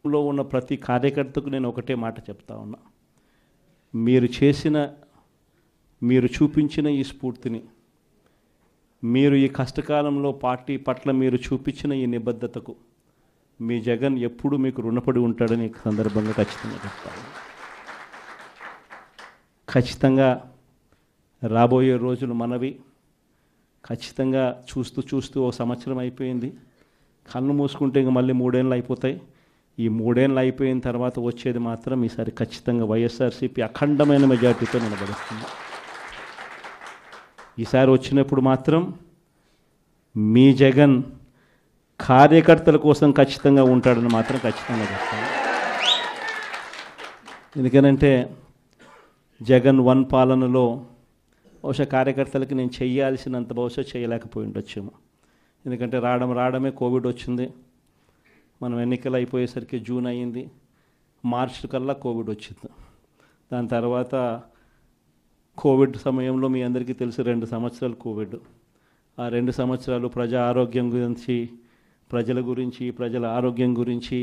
లో ఉన్న ప్రతి కార్యకర్తకు నేను ఒకటే మాట చెప్తా ఉన్నా. మీరు చూపించిన ఈ స్ఫూర్తిని, మీరు ఈ కష్టకాలంలో పార్టీ పట్ల మీరు చూపించిన ఈ నిబద్ధతకు మీ జగన్ ఎప్పుడు మీకు రుణపడి ఉంటాడని ఈ సందర్భంగా ఖచ్చితంగా చెప్తాను. ఖచ్చితంగా రాబోయే రోజులు మనవి. ఖచ్చితంగా చూస్తూ ఓ సంవత్సరం అయిపోయింది. కళ్ళు మూసుకుంటే ఇంక మళ్ళీ 3 ఏళ్ళు అయిపోతాయి. ఈ 3 ఏళ్ళు అయిపోయిన తర్వాత వచ్చేది మాత్రం ఈసారి ఖచ్చితంగా వైఎస్ఆర్సీపీ అఖండమైన మెజార్టీతో నిలబడుతుంది. ఈసారి వచ్చినప్పుడు మాత్రం మీ జగన్ కార్యకర్తల కోసం ఖచ్చితంగా ఉంటాడని మాత్రం ఖచ్చితంగా చెప్తాను. ఎందుకనంటే జగన్ 1 పాలనలో బహుశా కార్యకర్తలకి నేను చేయాల్సినంత బహుశా చేయలేకపోయి ఉండొచ్చేమో. ఎందుకంటే రావడమే కోవిడ్ వచ్చింది. మనం ఎన్నికలు అయిపోయేసరికి జూన్ అయ్యింది. మార్చి కల్లా కోవిడ్ వచ్చింది. దాని తర్వాత కోవిడ్ సమయంలో మీ అందరికీ తెలుసు 2 సంవత్సరాలు కోవిడ్. ఆ 2 సంవత్సరాలు ప్రజల గురించి ప్రజల ఆరోగ్యం గురించి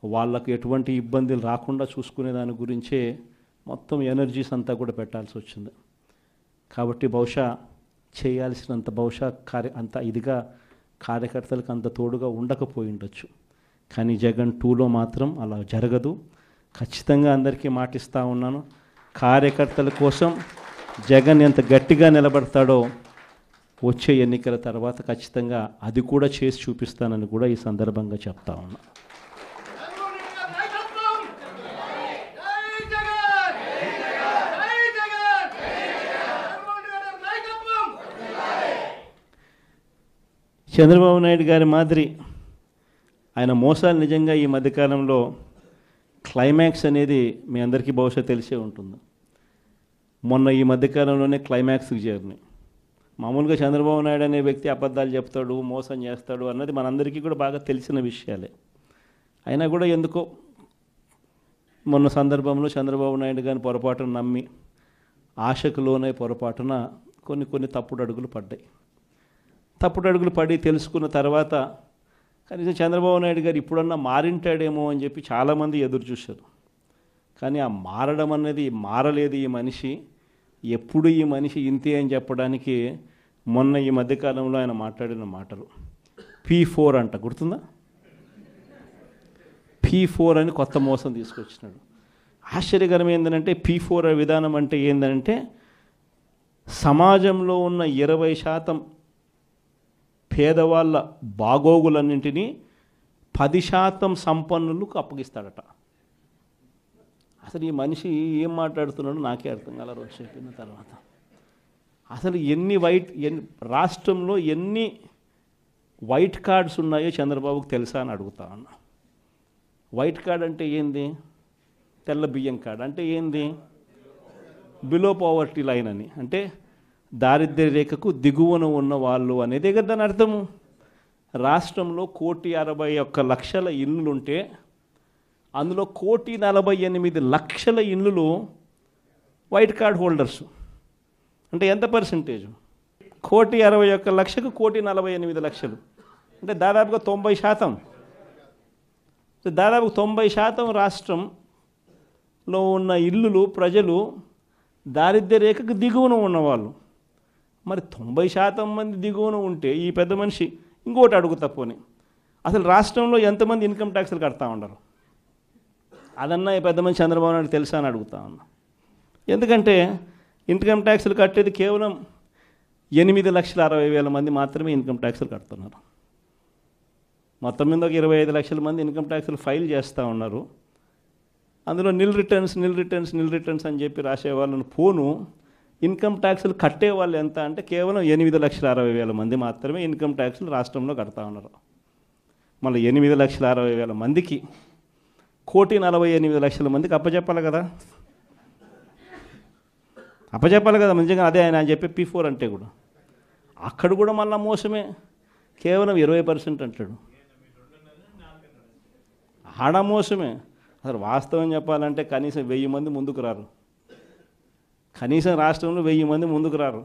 వాళ్ళకు ఎటువంటి ఇబ్బందులు రాకుండా చూసుకునే దాని గురించే మొత్తం ఎనర్జీస్ అంతా కూడా పెట్టాల్సి వచ్చింది. కాబట్టి బహుశా చేయాల్సినంత అంత ఇదిగా కార్యకర్తలకు అంత తోడుగా ఉండకపోయి ఉండొచ్చు. కానీ జగన్ 2లో మాత్రం అలా జరగదు. ఖచ్చితంగా అందరికీ మాటిస్తూ ఉన్నాను, కార్యకర్తల కోసం జగన్ ఎంత గట్టిగా నిలబడతాడో వచ్చే ఎన్నికల తర్వాత ఖచ్చితంగా అది కూడా చేసి చూపిస్తానని కూడా ఈ సందర్భంగా చెప్తా ఉన్నా. చంద్రబాబు నాయుడు గారి మాదిరి ఆయన మోసాలు నిజంగా ఈ మధ్యకాలంలో క్లైమాక్స్ అనేది మీ అందరికీ బహుశా తెలిసే ఉంటుంది. మొన్న ఈ మధ్యకాలంలోనే క్లైమాక్స్కి చేరినాయి. మామూలుగా చంద్రబాబు నాయుడు అనే వ్యక్తి అబద్ధాలు చెప్తాడు, మోసం చేస్తాడు అన్నది మనందరికీ కూడా బాగా తెలిసిన విషయాలే. అయినా కూడా ఎందుకో మొన్న సందర్భంలో చంద్రబాబు నాయుడు గారిని పొరపాటున నమ్మి ఆశకులోనే పొరపాటున కొన్ని తప్పుడు అడుగులు పడ్డాయి. తప్పుడు అడుగులు పడి తెలుసుకున్న తర్వాత కనీసం చంద్రబాబు నాయుడు గారు ఇప్పుడన్నా మారింటాడేమో అని చెప్పి చాలామంది ఎదురు చూశారు. కానీ ఆ మారడం అనేది మారలేదు. ఈ మనిషి ఎప్పుడు ఈ మనిషి ఇంతే అని చెప్పడానికి మొన్న ఈ మధ్యకాలంలో ఆయన మాట్లాడిన మాటలు P4 అంట, గుర్తుందా? P4 అని కొత్త మోసం తీసుకొచ్చినాడు. ఆశ్చర్యకరం ఏంటంటే P4 విధానం అంటే ఏంటంటే సమాజంలో ఉన్న 20% పేదవాళ్ళ బాగోగులన్నింటినీ 10% సంపన్నులకు అప్పగిస్తాడట. అసలు ఈ మనిషి ఏం మాట్లాడుతున్నాడో నాకే అర్థం కాల రోజు చెప్పిన తర్వాత. అసలు రాష్ట్రంలో ఎన్ని వైట్ కార్డ్స్ ఉన్నాయో చంద్రబాబుకు తెలుసా అని అడుగుతా ఉన్నా. వైట్ కార్డ్ అంటే ఏంది? తెల్ల బియ్యం కార్డ్ అంటే ఏంది? బిలో పావర్టీ లైన్ అని, అంటే దారిద్ర్య రేఖకు దిగువన ఉన్న వాళ్ళు అనేదే కదా దాని అర్థము. రాష్ట్రంలో 1,61,00,000 ఇళ్ళుంటే అందులో 1,48,00,000 ఇళ్ళు వైట్ కార్డ్ హోల్డర్స్. అంటే ఎంత పర్సెంటేజ్? 1,61,00,000కు 1,48,00,000 అంటే దాదాపుగా 90%. దాదాపు 90% రాష్ట్రంలో ఉన్న ఇళ్ళు ప్రజలు దారిద్ర్య రేఖకు దిగువన ఉన్నవాళ్ళు. మరి 90% మంది దిగువన ఉంటే ఈ పెద్ద మనిషి ఇంకోటి అడుగుతా పోనీ, అసలు రాష్ట్రంలో ఎంతమంది ఇన్కమ్ ట్యాక్స్లు కడతా ఉండరు? అదన్నా ఈ పెద్ద మనిషి చంద్రబాబు నాయుడు తెలుసా అని అడుగుతా ఉన్నా. ఎందుకంటే ఇన్కమ్ ట్యాక్స్లు కట్టేది కేవలం 8,60,000 మంది మాత్రమే ఇన్కమ్ ట్యాక్స్లు కడుతున్నారు. మొత్తం మీద ఒక 25 లక్షల మంది ఇన్కమ్ ట్యాక్స్లు ఫైల్ చేస్తూ ఉన్నారు. అందులో నిల్ రిటర్న్స్ అని చెప్పి రాసే వాళ్ళని పోను ఇన్కమ్ ట్యాక్స్లు కట్టే వాళ్ళు ఎంత అంటే కేవలం 8,60,000 మంది మాత్రమే ఇన్కమ్ ట్యాక్స్లు రాష్ట్రంలో కడతా ఉన్నారు. మళ్ళీ 8,60,000 మందికి 1,48,00,000 మందికి అప్పచెప్పాలి కదా. నిజంగా అదే ఆయన చెప్పే P4 అంటే కూడా అక్కడ కూడా మళ్ళీ మోసమే. కేవలం 20% అంటాడు. ఆడ మోసమే. అసలు వాస్తవం చెప్పాలంటే కనీసం 1000 మంది ముందుకు రారు. కనీసం రాష్ట్రంలో 1000 మంది ముందుకు రారు.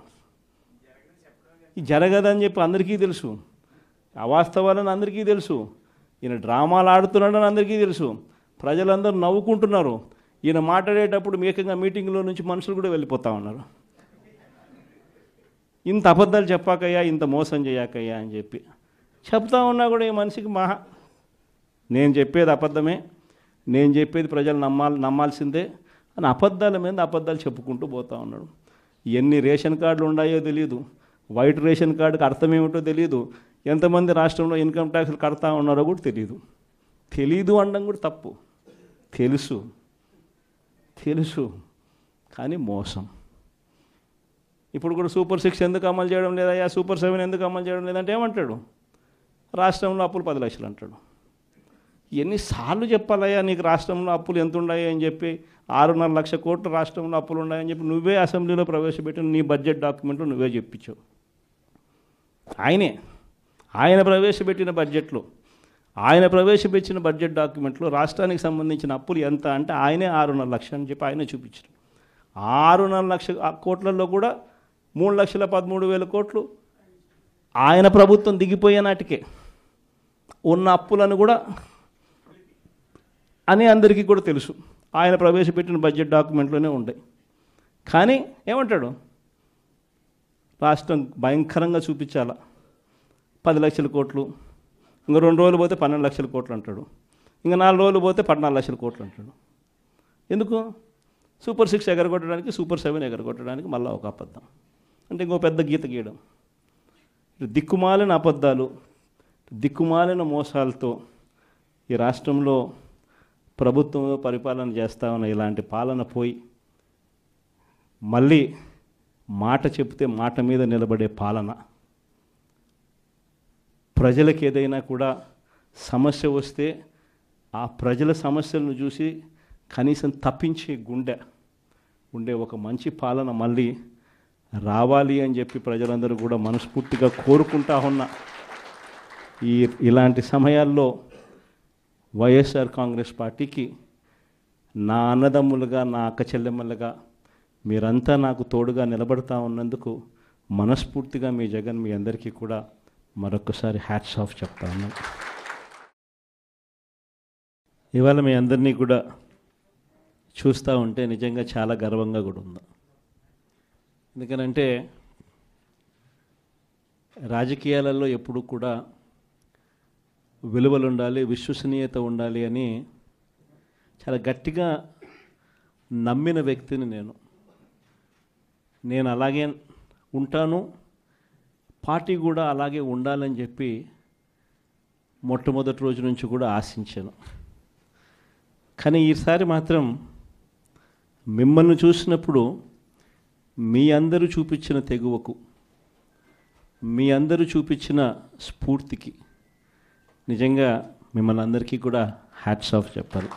ఇది జరగదని చెప్పి అందరికీ తెలుసు. అవాస్తవాలని అందరికీ తెలుసు. ఈయన డ్రామాలు ఆడుతున్నాడని అందరికీ తెలుసు. ప్రజలందరూ నవ్వుకుంటున్నారు. ఈయన మాట్లాడేటప్పుడు ఏకంగా మీటింగ్లో నుంచి మనుషులు కూడా వెళ్ళిపోతా ఉన్నారు. ఇంత అబద్ధాలు చెప్పాకయ్యా, ఇంత మోసం చేయకయ్యా అని చెప్పి చెప్తా ఉన్నా కూడా ఈ మనిషికి నేను చెప్పేది అబద్ధమే, నేను చెప్పేది ప్రజలు నమ్మాల్సిందే అని అబద్ధాల మీద అబద్ధాలు చెప్పుకుంటూ పోతూ ఉన్నాడు. ఎన్ని రేషన్ కార్డులు ఉన్నాయో తెలియదు, వైట్ రేషన్ కార్డుకి అర్థం ఏమిటో తెలియదు, ఎంతమంది రాష్ట్రంలో ఇన్కమ్ ట్యాక్స్లు కడతా ఉన్నారో కూడా తెలీదు అనడం కూడా తప్పు. తెలుసు కానీ మోసం. ఇప్పుడు కూడా సూపర్ 6 ఎందుకు అమలు చేయడం లేదయ్యా, సూపర్ 7 ఎందుకు అమలు చేయడం లేదంటే ఏమంటాడు, రాష్ట్రంలో అప్పులు 10 లక్షలు అంటాడు. ఎన్నిసార్లు చెప్పాలయ్యా నీకు రాష్ట్రంలో అప్పులు ఎంత ఉన్నాయి అని చెప్పి, 6.5 లక్షల కోట్లు రాష్ట్రంలో అప్పులు ఉన్నాయని చెప్పి నువ్వే అసెంబ్లీలో ప్రవేశపెట్టిన నీ బడ్జెట్ డాక్యుమెంట్లో నువ్వే చెప్పించావు. ఆయన ప్రవేశపెట్టిన బడ్జెట్ డాక్యుమెంట్లో రాష్ట్రానికి సంబంధించిన అప్పులు ఎంత అంటే ఆయనే 6.5 లక్షలు అని చెప్పి ఆయనే చూపించారు. 6.5 లక్షల కోట్లలో కూడా 3,13,000 కోట్లు ఆయన ప్రభుత్వం దిగిపోయే నాటికే ఉన్న అప్పులను కూడా అని అందరికీ కూడా తెలుసు. ఆయన ప్రవేశపెట్టిన బడ్జెట్ డాక్యుమెంట్లోనే ఉంటాయి. కానీ ఏమంటాడు, రాష్ట్రం భయంకరంగా చూపించాలా, 10 లక్షల కోట్లు, ఇంకా 2 రోజులు పోతే 12 లక్షల కోట్లు అంటాడు, ఇంకా 4 రోజులు పోతే 14 లక్షల కోట్లు అంటాడు. ఎందుకు? సూపర్ 6 ఎగరగొట్టడానికి, సూపర్ 7 ఎగరగొట్టడానికి మళ్ళీ ఒక అబద్ధం, అంటే ఇంకో పెద్ద గీత గీయడం. దిక్కుమాలిన అబద్ధాలు, దిక్కుమాలిన మోసాలతో ఈ రాష్ట్రంలో ప్రభుత్వంలో పరిపాలన చేస్తా ఉన్న ఇలాంటి పాలన పోయి మళ్ళీ మాట చెప్తే మాట మీద నిలబడే పాలన, ప్రజలకు ఏదైనా కూడా సమస్య వస్తే ఆ ప్రజల సమస్యలను చూసి కనీసం తప్పించే గుండె ఉండే ఒక మంచి పాలన మళ్ళీ రావాలి అని చెప్పి ప్రజలందరూ కూడా మనస్ఫూర్తిగా కోరుకుంటా ఉన్న ఇలాంటి సమయాల్లో వైఎస్ఆర్ కాంగ్రెస్ పార్టీకి నా అన్నదమ్ములుగా, నా అక్క చెల్లెమ్మలుగా మీరంతా నాకు తోడుగా నిలబడతా ఉన్నందుకు మనస్ఫూర్తిగా మీ జగన్ మీ అందరికీ కూడా మరొకసారి హ్యాట్స్ ఆఫ్ చెప్తా ఉన్నాను. ఇవాళ మీ అందరినీ కూడా చూస్తూ ఉంటే నిజంగా చాలా గర్వంగా కూడా ఉంది. ఎందుకనంటే రాజకీయాలలో ఎప్పుడు కూడా విలువలు ఉండాలి, విశ్వసనీయత ఉండాలి అని చాలా గట్టిగా నమ్మిన వ్యక్తిని నేను అలాగే ఉంటాను, పార్టీ కూడా అలాగే ఉండాలని చెప్పి మొట్టమొదటి రోజు నుంచి కూడా ఆశించాను. కానీ ఈసారి మాత్రం మిమ్మల్ని చూసినప్పుడు మీ అందరూ చూపించిన తెగువకు, మీ అందరూ చూపించిన స్ఫూర్తికి నిజంగా మిమ్మల్ని అందరికీ కూడా హ్యాట్స్ ఆఫ్ చెప్పాలి.